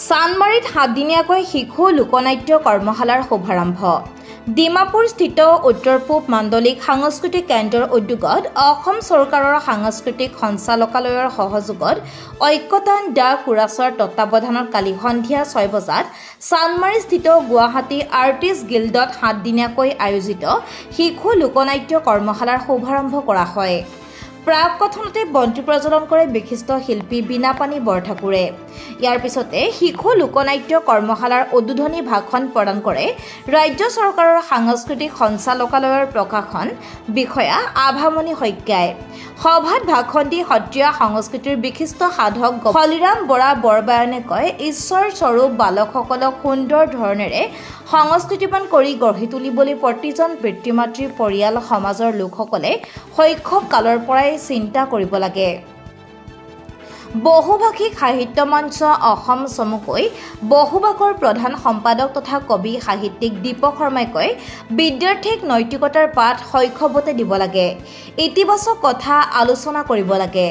চানমাৰীত 7 দিনীয়াকৈ শিশু লোকনাট্য কৰ্মশালাৰ শুভাৰম্ভ। ডিমাপুৰস্থিত উত্তৰ পূব মাণ্ডলিক সাংস্কৃতিক কেন্দ্ৰৰ উদ্যোগত অসম চৰকাৰৰ সাংস্কৃতিক সঞ্চালকালয়ৰ সহযোগত ঐক্যতান দা কুৰাছৰ তত্বাৱধানত কালি সন্ধিয়া 6 বজাত চানমাৰীস্থিত গুৱাহাটী আৰ্টিষ্ট গিল্ডত 7 দিনীয়াকৈ আয়োজিত শিশু লোকনাট্য কৰ্মশালাৰ শুভাৰম্ভ কৰা হয়। প্ৰাক কথনতে বন্তি প্ৰজ্বলন কৰে বিশিষ্ট শিল্পী বীণাপানী বৰঠাকুৰে। ইয়াৰ পিছতে শিশু লোকনাট্য কৰ্মশালাৰ উদ্বোধনী ভাষণ প্ৰদান কৰে ৰাজ্য চৰকাৰৰ সাংস্কৃতিক সঞ্চালকালয়ৰ প্ৰশাসন বিষয়া আভামণি শইকীয়াই। সভাত ভাষণ দি সত্ৰীয়া সংস্কৃতিৰ বিশিষ্ট সাধক হলিৰাম বৰা বৰবায়নে কয়, ঈশ্বৰ স্বৰূপ বালকসকলক সুন্দৰ ধৰণেৰে সংস্কৃতিবান কৰি গঢ়ি তুলিবলৈ প্ৰতিজন পিতৃ মাতৃৰ পৰিয়াল সমাজৰ লোকসকলে শৈশৱ কালৰ পৰাই চিন্তা কৰিব লাগে। বহুভাষিক সাহিত্য মঞ্চ অসম চমুকৈ বহুভাষৰ প্ৰধান সম্পাদক তথা কবি সাহিত্যিক দীপক শৰ্মাই কয়, বিদ্যাৰ্থীক নৈতিকতাৰ পাঠ শৈশৱতে দিব লাগে, ইতিবাচক কথা আলোচনা কৰিব লাগে।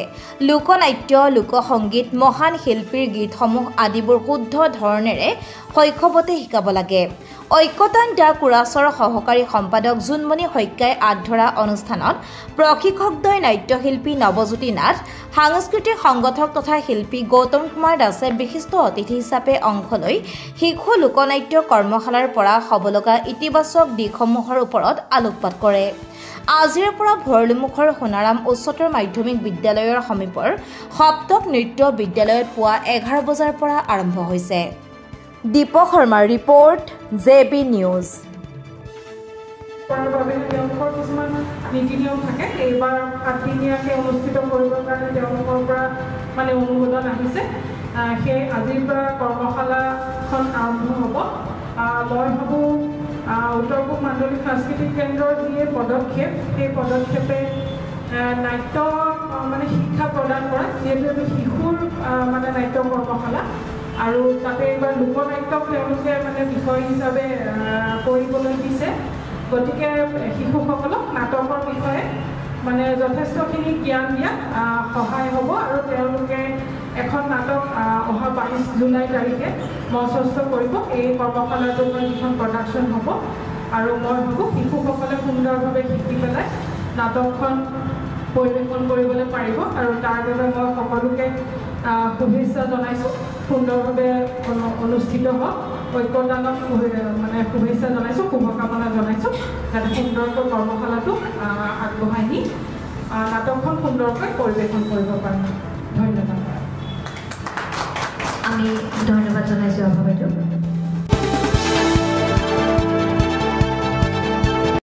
লোকনাট্য, লোকসংগীত, মহান শিল্পীৰ গীতসমূহ আদিবোৰ শুদ্ধ ধৰণেৰে শৈশৱতে শিকাব লাগে। ঐক্যতান দা কুৰাছৰ সহকাৰী সম্পাদক জোনমণি শইকীয়াই আধৰা অনুষ্ঠানত প্ৰশিক্ষকদ্বয় নাট্যশিল্পী নৱজ্যোতি নাথ, সাংস্কৃতিক সংগঠক তথা শিল্পী গৌতম কুমাৰ দাসে বিশিষ্ট অতিথি হিচাপে অংশ লৈ শিশু লোকনাট্য কৰ্মশালাৰ পৰা হ'বলগা ইতিবাচক দিশসমূহৰ ওপৰত আলোকপাত কৰে। আজিৰে পৰা ভৰলুমুখৰ সোণাৰাম উচ্চতৰ মাধ্যমিক বিদ্যালয়ৰ সমীপৰ সপ্তক নৃত্য বিদ্যালয়ত পুৱা 11 বজাৰ পৰা আৰম্ভ হৈছে। দীপক শৰ্মাৰ ৰিপৰ্ট, JB নিউজ। কিছুমান নীতি নিয়ম থাকে, এইবাৰ 7 দিনীয়াকৈ অনুষ্ঠিত কৰিবৰ কাৰণে তেওঁলোকৰ পৰা অনুমোদন আহিছে। সেই আজিৰ পৰা কৰ্মশালাখন আৰম্ভ হ'ব। মই ভাবোঁ উত্তৰ পূব মাণ্ডলিক সাংস্কৃতিক কেন্দ্ৰৰ যি পদক্ষেপ, সেই পদক্ষেপে নাট্য শিক্ষা প্ৰদান কৰা, যিহেতু এইটো শিশুৰ নাট্য কৰ্মশালা আৰু তাতে এইবাৰ লোকনাট্যক তেওঁলোকে বিষয় হিচাপে কৰিবলৈ দিছে। গতিকে শিশুসকলক নাটকৰ বিষয়ে যথেষ্টখিনি জ্ঞান দিয়াত সহায় হ'ব আৰু তেওঁলোকে এখন নাটক অহা 22 জুলাই তাৰিখে মঞ্চস্থ কৰিব। এই কৰ্মশালাটোৰ যিখন প্ৰডাকশ্যন হ'ব আৰু মই ভাবোঁ শিশুসকলে সুন্দৰভাৱে শিকি পেলাই নাটকখন পৰিৱেশন কৰিবলৈ পাৰিব আৰু তাৰ বাবে মই সকলোকে শুভেচ্ছা জনাইছোঁ। সুন্দৰভাৱে অনুষ্ঠিত হওক, ঐক্যতানক শুভেচ্ছা জনাইছোঁ, শুভকামনা জনাইছোঁ, যাতে সুন্দৰকৈ কৰ্মশালাটো আগবঢ়াই নি নাটকখন সুন্দৰকৈ পৰিৱেশন কৰিব পাৰে। ধন্যবাদ। আমি ধন্যবাদ জনাইছোঁ বাইদেউ।